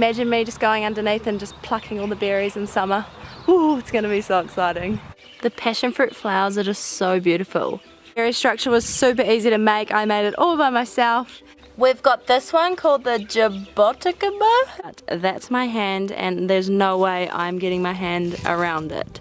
Imagine me just going underneath and just plucking all the berries in summer. Ooh, it's gonna be so exciting. The passion fruit flowers are just so beautiful. Berry structure was super easy to make. I made it all by myself. We've got this one called the Jaboticaba. That's my hand and there's no way I'm getting my hand around it.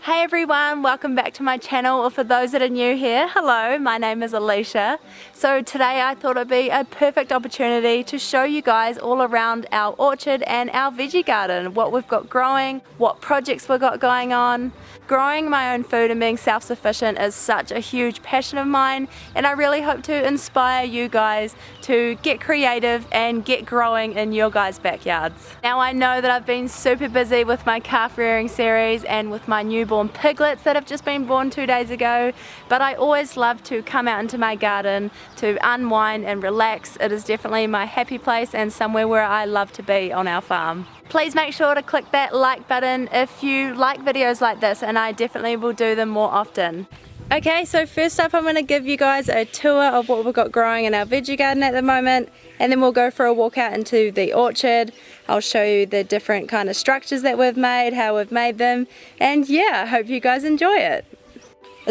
Hey everyone, welcome back to my channel, or for those that are new here, hello, my name is Alicia. So today I thought it'd be a perfect opportunity to show you guys all around our orchard and our veggie garden, what we've got growing, what projects we've got going on. Growing my own food and being self-sufficient is such a huge passion of mine, and I really hope to inspire you guys to get creative and get growing in your guys' backyards. Now I know that I've been super busy with my calf rearing series and with my newborn piglets that have just been born 2 days ago, but I always love to come out into my garden to unwind and relax. It is definitely my happy place and somewhere where I love to be on our farm. Please make sure to click that like button if you like videos like this, and I definitely will do them more often. Okay, so first up I'm going to give you guys a tour of what we've got growing in our veggie garden at the moment, and then we'll go for a walk out into the orchard. I'll show you the different kind of structures that we've made, how we've made them, and yeah, I hope you guys enjoy it.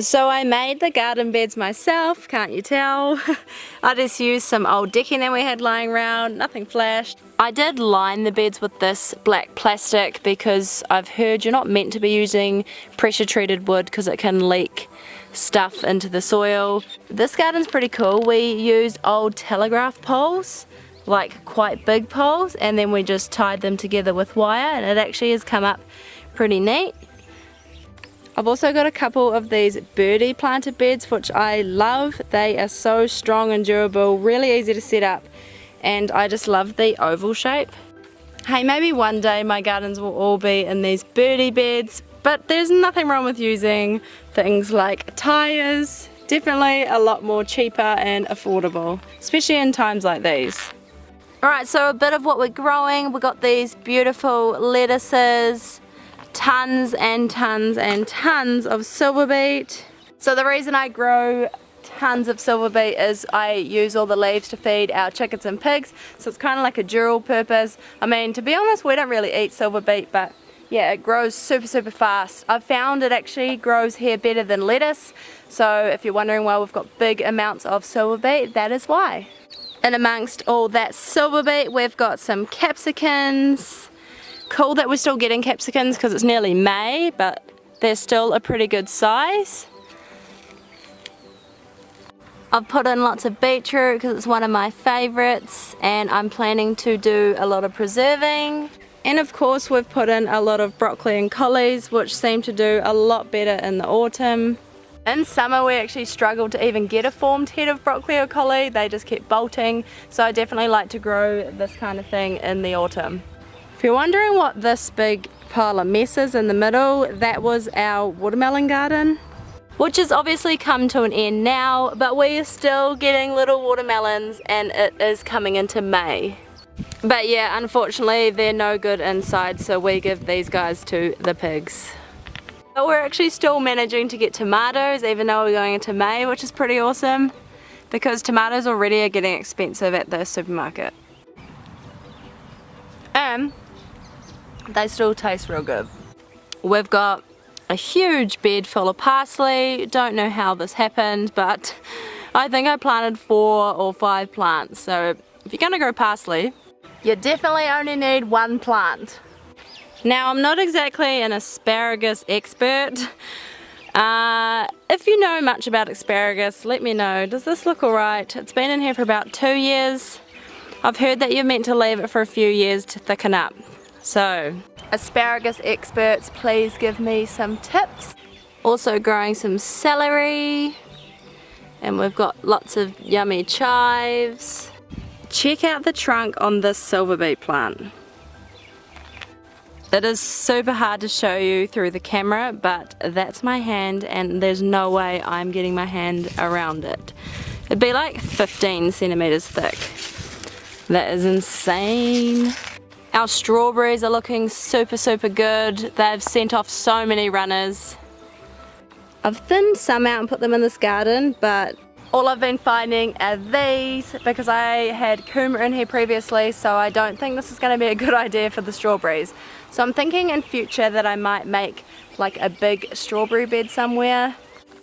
So I made the garden beds myself, can't you tell? I just used some old decking that we had lying around, nothing flashed. I did line the beds with this black plastic because I've heard you're not meant to be using pressure treated wood because it can leak stuff into the soil. This garden's pretty cool. We used old telegraph poles, like quite big poles, and then we just tied them together with wire, and it actually has come up pretty neat. I've also got a couple of these birdie planted beds which I love. They are so strong and durable, really easy to set up, and I just love the oval shape. Hey, maybe one day my gardens will all be in these birdie beds, but there's nothing wrong with using things like tires. Definitely a lot more cheaper and affordable, especially in times like these. Alright, so a bit of what we're growing. We've got these beautiful lettuces, tons and tons and tons of silver beet. So the reason I grow tons of silver beet is I use all the leaves to feed our chickens and pigs, so it's kind of like a dual purpose. I mean, to be honest, we don't really eat silver beet, but yeah, it grows super fast. I've found it actually grows here better than lettuce, so if you're wondering why we've got big amounts of silver beet, that is why. And amongst all that silver beet, we've got some capsicums. Cool that we're still getting capsicums because it's nearly May, but they're still a pretty good size. I've put in lots of beetroot because it's one of my favourites, and I'm planning to do a lot of preserving. And of course we've put in a lot of broccoli and collies, which seem to do a lot better in the autumn. In summer we actually struggled to even get a formed head of broccoli or collie, they just kept bolting, so I definitely like to grow this kind of thing in the autumn. If you're wondering what this big pile of mess is in the middle, that was our watermelon garden, which has obviously come to an end now, but we are still getting little watermelons and it is coming into May. But yeah, unfortunately they're no good inside, so we give these guys to the pigs. But we're actually still managing to get tomatoes even though we're going into May, which is pretty awesome because tomatoes already are getting expensive at the supermarket. And they still taste real good. We've got a huge bed full of parsley. Don't know how this happened, but I think I planted 4 or 5 plants. So if you're gonna grow parsley, you definitely only need 1 plant. Now I'm not exactly an asparagus expert. If you know much about asparagus, let me know. Does this look alright? It's been in here for about 2 years. I've heard that you're meant to leave it for a few years to thicken up. So, asparagus experts, please give me some tips. Also growing some celery, and we've got lots of yummy chives. Check out the trunk on this silver beet plant. It is super hard to show you through the camera, but that's my hand and there's no way I'm getting my hand around it. It'd be like 15 centimeters thick. That is insane. Our strawberries are looking super good. They've sent off so many runners. I've thinned some out and put them in this garden, but All I've been finding are these because I had kuma in here previously, so I don't think this is going to be a good idea for the strawberries. So I'm thinking in future that I might make like a big strawberry bed somewhere.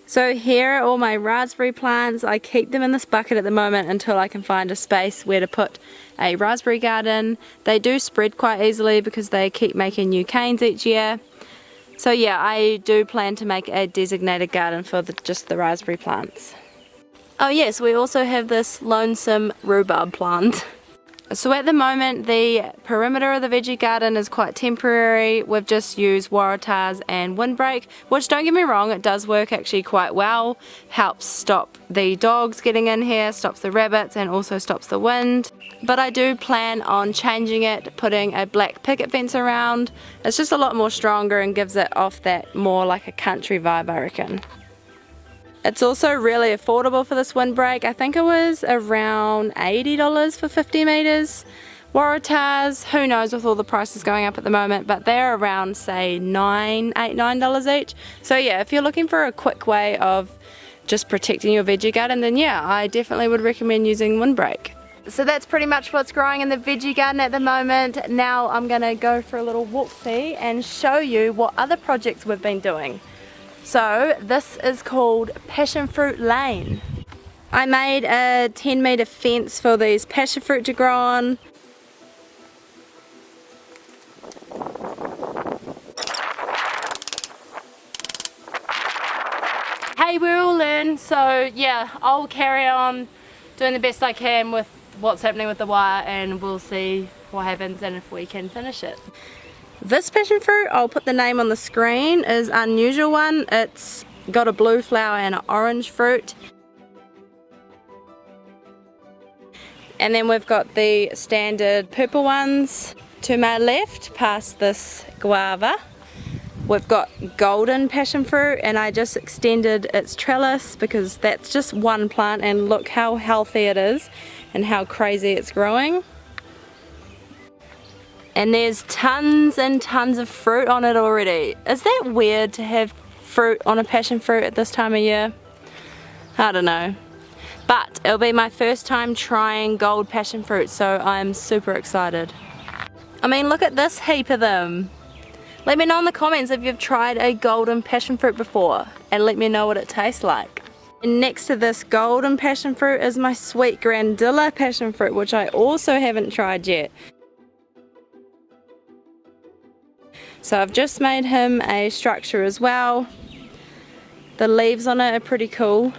So here are all my raspberry plants. I keep them in this bucket at the moment until I can find a space where to put a raspberry garden. They do spread quite easily because they keep making new canes each year. So yeah, I do plan to make a designated garden for just the raspberry plants. Oh yes, we also have this lonesome rhubarb plant. So at the moment the perimeter of the veggie garden is quite temporary. We've just used waratahs and windbreak, which don't get me wrong, it does work actually quite well. Helps stop the dogs getting in here, stops the rabbits and also stops the wind. But I do plan on changing it, putting a black picket fence around. It's just a lot more stronger and gives it off that more like a country vibe, I reckon. It's also really affordable for this windbreak. I think it was around $80 for 50 meters. Waratahs, who knows with all the prices going up at the moment, but they're around say $9 each. So yeah, if you're looking for a quick way of just protecting your veggie garden, then yeah, I definitely would recommend using windbreak. So that's pretty much what's growing in the veggie garden at the moment. Now I'm gonna go for a little walk-see and show you what other projects we've been doing. So this is called Passionfruit Lane. I made a 10-meter fence for these passion fruit to grow on. Hey, we all learn, so yeah, I'll carry on doing the best I can with what's happening with the wire and we'll see what happens and if we can finish it. This passion fruit, I'll put the name on the screen, is an unusual one. It's got a blue flower and an orange fruit. And then we've got the standard purple ones. To my left, past this guava, we've got golden passion fruit, and I just extended its trellis because that's just one plant and look how healthy it is and how crazy it's growing. And there's tons and tons of fruit on it already. Is that weird to have fruit on a passion fruit at this time of year? I don't know. But it'll be my first time trying gold passion fruit, so I'm super excited. I mean, look at this heap of them. Let me know in the comments if you've tried a golden passion fruit before, and let me know what it tastes like. And next to this golden passion fruit is my sweet grandilla passion fruit, which I also haven't tried yet. So I've just made him a structure as well. The leaves on it are pretty cool.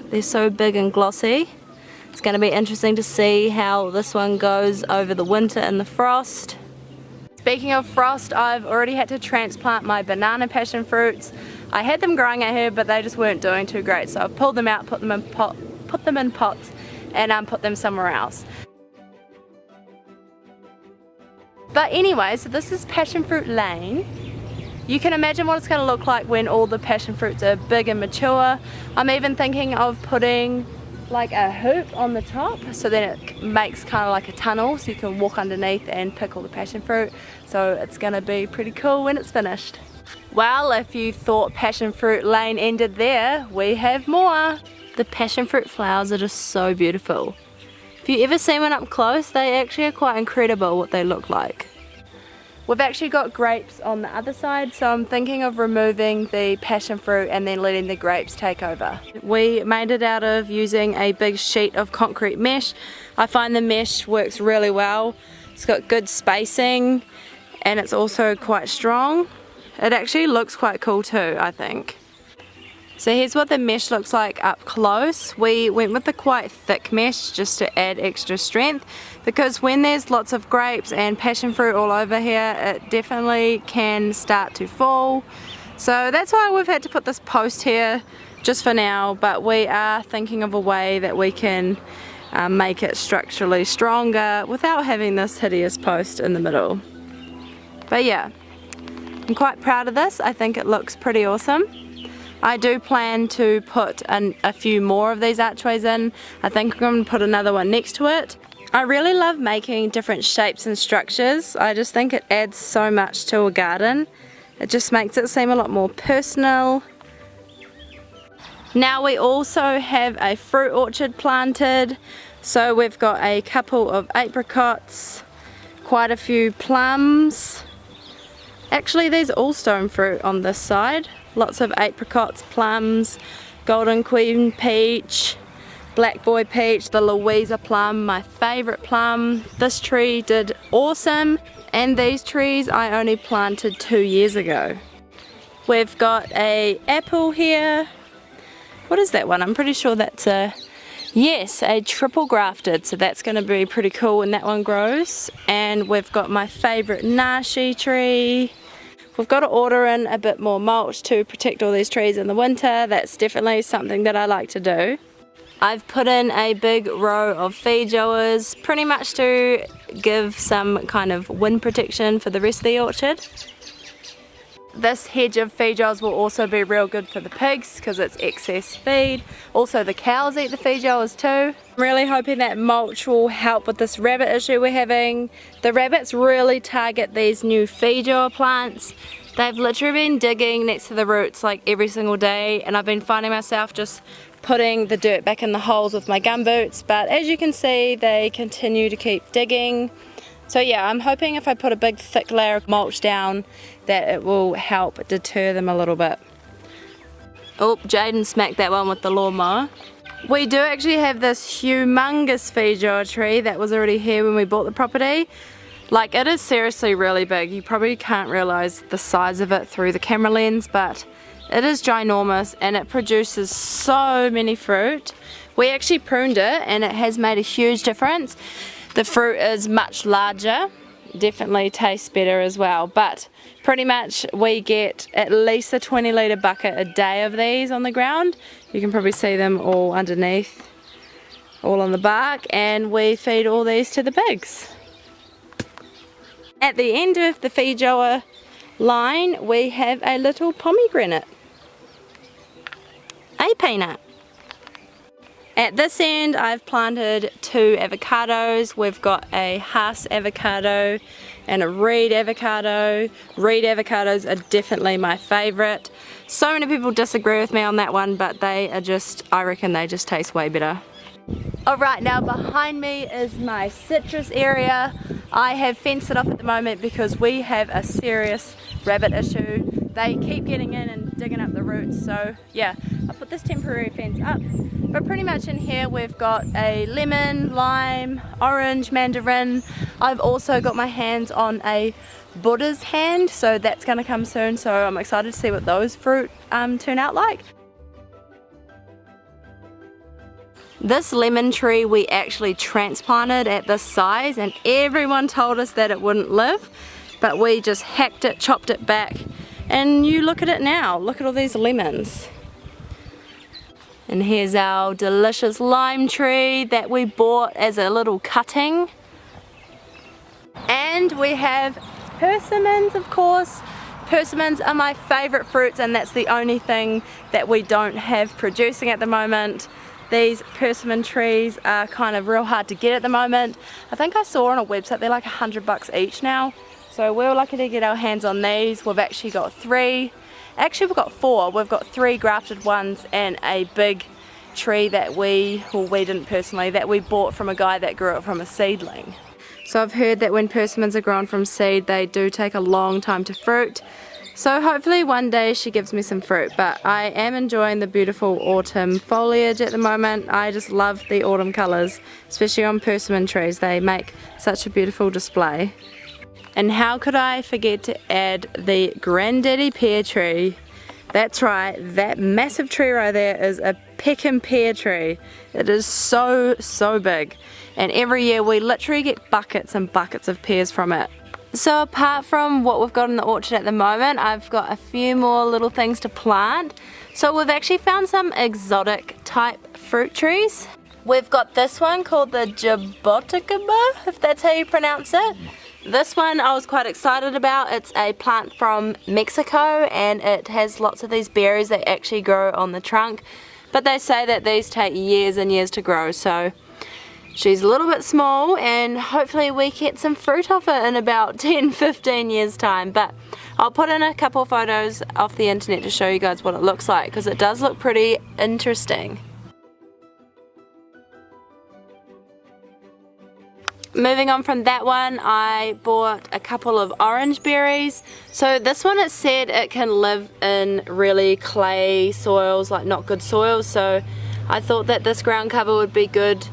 They're so big and glossy. It's going to be interesting to see how this one goes over the winter in the frost. Speaking of frost, I've already had to transplant my banana passion fruits. I had them growing out here, but they just weren't doing too great. So I've pulled them out, put them in pots, and put them somewhere else. But anyway, so this is Passionfruit Lane. You can imagine what it's going to look like when all the passion fruits are big and mature. I'm even thinking of putting like a hoop on the top, so then it makes kind of like a tunnel so you can walk underneath and pick all the passion fruit. So it's going to be pretty cool when it's finished. Well, if you thought Passionfruit Lane ended there, we have more. The passion fruit flowers are just so beautiful. If you ever see one up close, they actually are quite incredible what they look like. We've actually got grapes on the other side, so I'm thinking of removing the passion fruit and then letting the grapes take over. We made it out of using a big sheet of concrete mesh. I find the mesh works really well. It's got good spacing and it's also quite strong. It actually looks quite cool too, I think. So here's what the mesh looks like up close. We went with the quite thick mesh just to add extra strength, because when there's lots of grapes and passion fruit all over here, it definitely can start to fall. So that's why we've had to put this post here just for now, but we are thinking of a way that we can make it structurally stronger without having this hideous post in the middle. But yeah, I'm quite proud of this. I think it looks pretty awesome. I do plan to put a few more of these archways in. I think I'm going to put another one next to it. I really love making different shapes and structures. I just think it adds so much to a garden. It just makes it seem a lot more personal. Now we also have a fruit orchard planted. So we've got a couple of apricots, quite a few plums. Actually, there's all stone fruit on this side. Lots of apricots, plums, golden queen peach, black boy peach, the Louisa plum, my favorite plum. This tree did awesome, and these trees I only planted 2 years ago. We've got a apple here. What is that one? I'm pretty sure that's a triple grafted, so that's going to be pretty cool when that one grows. And we've got my favorite Naki tree. We've got to order in a bit more mulch to protect all these trees in the winter. That's definitely something that I like to do. I've put in a big row of Feijoas, pretty much to give some kind of wind protection for the rest of the orchard. This hedge of Feijoas will also be real good for the pigs because it's excess feed. Also the cows eat the Feijoas too. I'm really hoping that mulch will help with this rabbit issue we're having. The rabbits really target these new Feijoa plants. They've literally been digging next to the roots like every single day, and I've been finding myself just putting the dirt back in the holes with my gumboots, but as you can see they continue to keep digging. So yeah, I'm hoping if I put a big thick layer of mulch down that it will help deter them a little bit. Oh, Jaden smacked that one with the lawnmower. We do actually have this humongous Feijoa tree that was already here when we bought the property. Like, it is seriously really big. You probably can't realize the size of it through the camera lens, but it is ginormous and it produces so many fruit. We actually pruned it and it has made a huge difference. The fruit is much larger, definitely tastes better as well, but pretty much we get at least a 20-litre bucket a day of these on the ground. You can probably see them all underneath, all on the bark, and we feed all these to the pigs. At the end of the Feijoa line we have a little pomegranate, a peanut. At this end I've planted 2 avocados. We've got a Hass avocado and a Reed avocado. Reed avocados are definitely my favourite. So many people disagree with me on that one, but they are just, I reckon they just taste way better. Alright, now behind me is my citrus area. I have fenced it off at the moment because we have a serious rabbit issue. They keep getting in and digging up the roots, so yeah, I put this temporary fence up. But pretty much in here we've got a lemon, lime, orange, mandarin. I've also got my hands on a Buddha's hand, so that's going to come soon, so I'm excited to see what those fruit turn out like. This lemon tree we actually transplanted at this size and everyone told us that it wouldn't live, but we just hacked it, chopped it back, and you look at it now, look at all these lemons. And here's our delicious lime tree that we bought as a little cutting. And we have persimmons, of course. Persimmons are my favourite fruits, and that's the only thing that we don't have producing at the moment. These persimmon trees are kind of real hard to get at the moment. I think I saw on a website they're like $100 each now. So we're lucky to get our hands on these. We've actually got 3. Actually we've got 4. We've got 3 grafted ones and a big tree that we didn't personally, that we bought from a guy that grew it from a seedling. So I've heard that when persimmons are grown from seed they do take a long time to fruit. So hopefully one day she gives me some fruit, but I am enjoying the beautiful autumn foliage at the moment. I just love the autumn colours, especially on persimmon trees. They make such a beautiful display. And how could I forget to add the granddaddy pear tree? That's right, that massive tree right there is a pecan pear tree. It is so big, and every year we literally get buckets and buckets of pears from it. So apart from what we've got in the orchard at the moment, I've got a few more little things to plant. So we've actually found some exotic type fruit trees. We've got this one called the Jaboticaba, if that's how you pronounce it. This one I was quite excited about. It's a plant from Mexico and it has lots of these berries that actually grow on the trunk. But they say that these take years and years to grow, so she's a little bit small and hopefully we get some fruit off it in about 10-15 years time. But I'll put in a couple photos off the internet to show you guys what it looks like, because it does look pretty interesting. Moving on from that one, I bought a couple of orange berries. So this one, it said it can live in really clay soils, like not good soils, so I thought that this ground cover would be good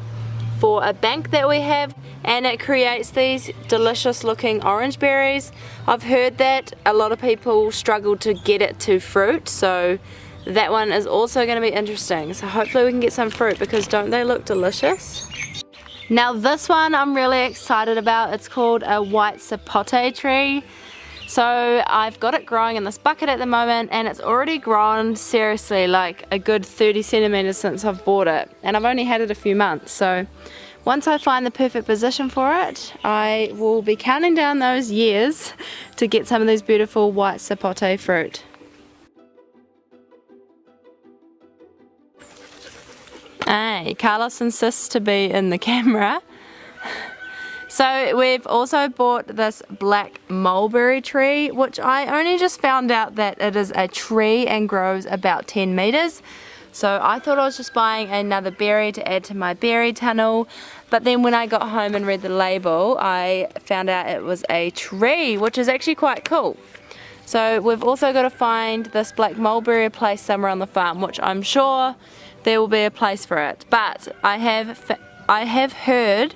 for a bank that we have, and it creates these delicious looking orange berries. I've heard that a lot of people struggle to get it to fruit, so that one is also going to be interesting. So hopefully we can get some fruit, because don't they look delicious? Now this one I'm really excited about. It's called a white sapote tree. So I've got it growing in this bucket at the moment, and it's already grown seriously like a good 30 centimeters since I've bought it, and I've only had it a few months. So once I find the perfect position for it, I will be counting down those years to get some of these beautiful white sapote fruit. Hey, Carlos insists to be in the camera. So we've also bought this black mulberry tree, which I only just found out that it is a tree and grows about 10 meters. So I thought I was just buying another berry to add to my berry tunnel, but then when I got home and read the label, I found out it was a tree, which is actually quite cool. So we've also got to find this black mulberry place somewhere on the farm, which I'm sure there will be a place for it. But I have heard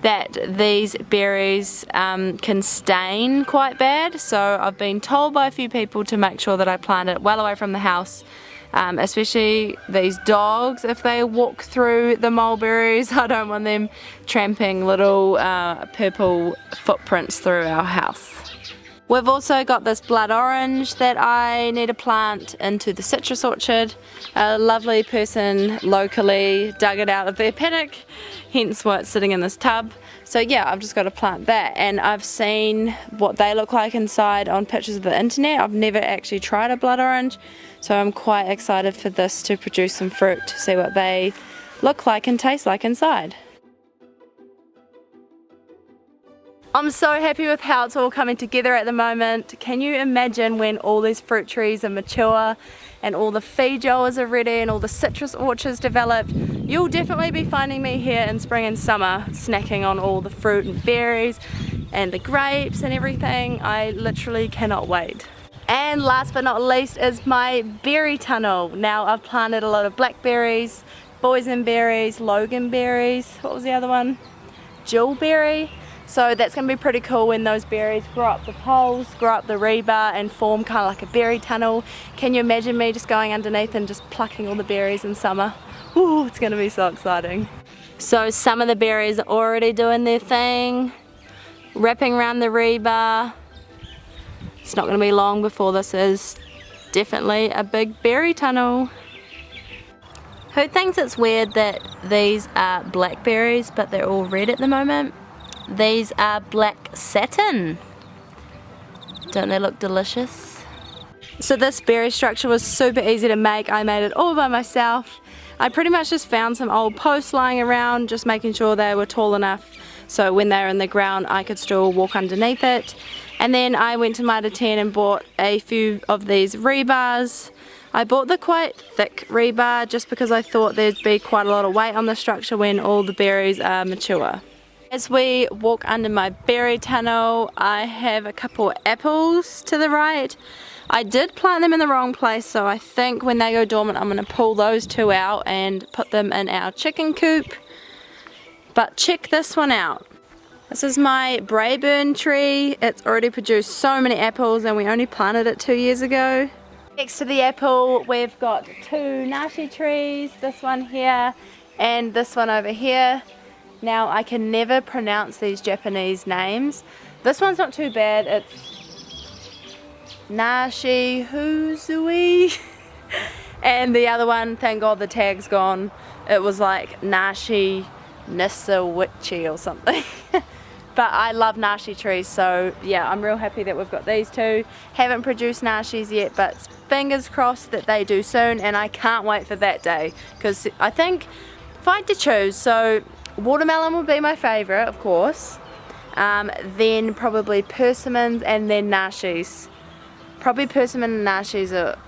that these berries can stain quite bad, so I've been told by a few people to make sure that I plant it well away from the house, especially these dogs. If they walk through the mulberries, I don't want them tramping little purple footprints through our house. We've also got this blood orange that I need to plant into the citrus orchard. A lovely person locally dug it out of their paddock, hence why it's sitting in this tub. So yeah, I've just got to plant that, and I've seen what they look like inside on pictures of the internet. I've never actually tried a blood orange, so I'm quite excited for this to produce some fruit, to see what they look like and taste like inside. I'm so happy with how it's all coming together at the moment. Can you imagine when all these fruit trees are mature and all the Feijoas are ready and all the citrus orchards developed? You'll definitely be finding me here in spring and summer snacking on all the fruit and berries and the grapes and everything. I literally cannot wait. And last but not least is my berry tunnel. Now I've planted a lot of blackberries, boysenberries, loganberries, what was the other one? Jewelberry. So that's going to be pretty cool when those berries grow up the poles, grow up the rebar and form kind of like a berry tunnel. Can you imagine me just going underneath and just plucking all the berries in summer? Ooh, it's going to be so exciting. So some of the berries are already doing their thing, wrapping around the rebar. It's not going to be long before this is definitely a big berry tunnel. Who thinks it's weird that these are blackberries but they're all red at the moment? These are black satin. Don't they look delicious? So this berry structure was super easy to make. I made it all by myself. I pretty much just found some old posts lying around, just making sure they were tall enough so when they were in the ground I could still walk underneath it. And then I went to Mitre 10 and bought a few of these rebars. I bought the quite thick rebar just because I thought there'd be quite a lot of weight on the structure when all the berries are mature. As we walk under my berry tunnel, I have a couple apples to the right. I did plant them in the wrong place, so I think when they go dormant I'm going to pull those two out and put them in our chicken coop. But check this one out. This is my Braeburn tree. It's already produced so many apples and we only planted it 2 years ago. Next to the apple we've got two Naki trees, this one here and this one over here. Now I can never pronounce these Japanese names. This one's not too bad, it's Nashi Huzui. And the other one, thank God the tag's gone, it was like Nashi Nisawichi or something. But I love Naki trees, so yeah, I'm real happy that we've got these two. Haven't produced Nakis yet, but fingers crossed that they do soon, and I can't wait for that day, because I think if I had to choose, so watermelon would be my favourite, of course, then probably persimmons and then Nakis. Probably persimmon and Nakis are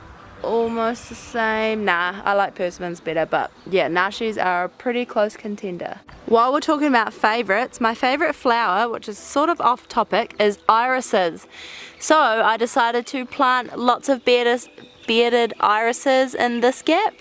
almost the same. Nah, I like persimmons better, but yeah, Nakis are a pretty close contender. While we're talking about favourites, my favourite flower, which is sort of off topic, is irises. So I decided to plant lots of bearded irises in this gap.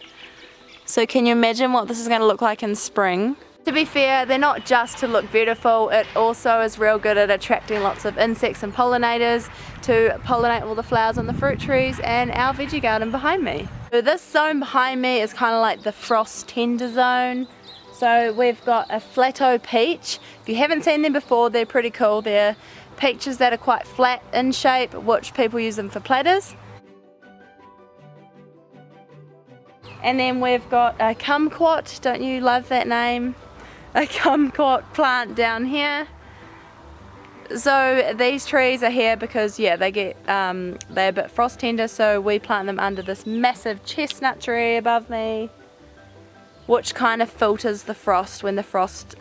So can you imagine what this is going to look like in spring? To be fair, they're not just to look beautiful, it also is real good at attracting lots of insects and pollinators to pollinate all the flowers on the fruit trees and our veggie garden behind me. So this zone behind me is kind of like the frost tender zone. So we've got a flatto peach. If you haven't seen them before, they're pretty cool. They're peaches that are quite flat in shape, which people use them for platters. And then we've got a kumquat, don't you love that name? A kumquat plant down here. So these trees are here because yeah, they're a bit frost tender, so we plant them under this massive chestnut tree above me, which kind of filters the frost. When the frost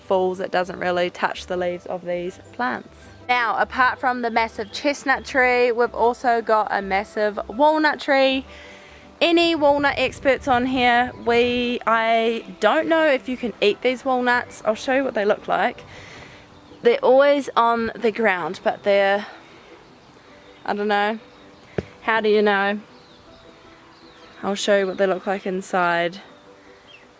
falls, it doesn't really touch the leaves of these plants. Now, apart from the massive chestnut tree, we've also got a massive walnut tree. Any walnut experts on here? I don't know if you can eat these walnuts. I'll show you what they look like. They're always on the ground, but they're, I don't know. How do you know? I'll show you what they look like inside.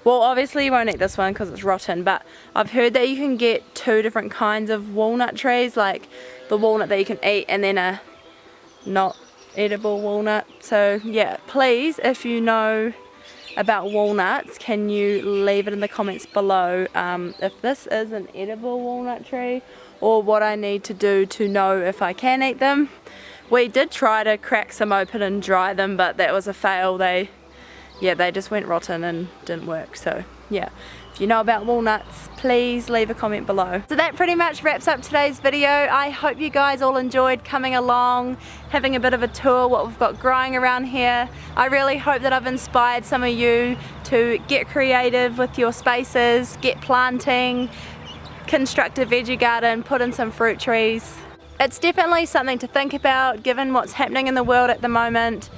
Well, obviously you won't eat this one because it's rotten, but I've heard that you can get two different kinds of walnut trees, like the walnut that you can eat and then a not edible walnut. So yeah, please, if you know about walnuts, can you leave it in the comments below if this is an edible walnut tree or what I need to do to know if I can eat them. We did try to crack some open and dry them, but that was a fail. They just went rotten and didn't work. So yeah, if you know about walnuts, please leave a comment below. So that pretty much wraps up today's video. I hope you guys all enjoyed coming along, having a bit of a tour what we've got growing around here. I really hope that I've inspired some of you to get creative with your spaces, get planting, construct a veggie garden, put in some fruit trees. It's definitely something to think about given what's happening in the world at the moment.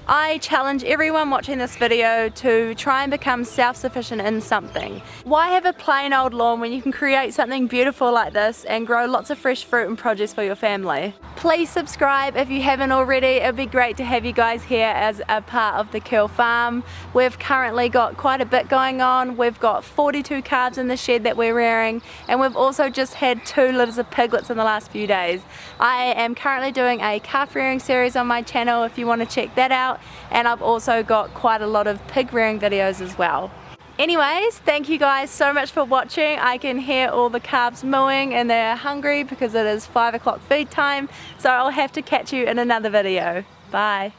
I challenge everyone watching this video to try and become self-sufficient in something. Why have a plain old lawn when you can create something beautiful like this and grow lots of fresh fruit and produce for your family? Please subscribe if you haven't already. It would be great to have you guys here as a part of the Curl Farm. We've currently got quite a bit going on. We've got 42 calves in the shed that we're rearing, and we've also just had 2 litters of piglets in the last few days. I am currently doing a calf rearing series on my channel if you want to check that out. And I've also got quite a lot of pig rearing videos as well. Anyways, thank you guys so much for watching. I can hear all the calves mooing and they're hungry because it is 5 o'clock feed time. So I'll have to catch you in another video. Bye.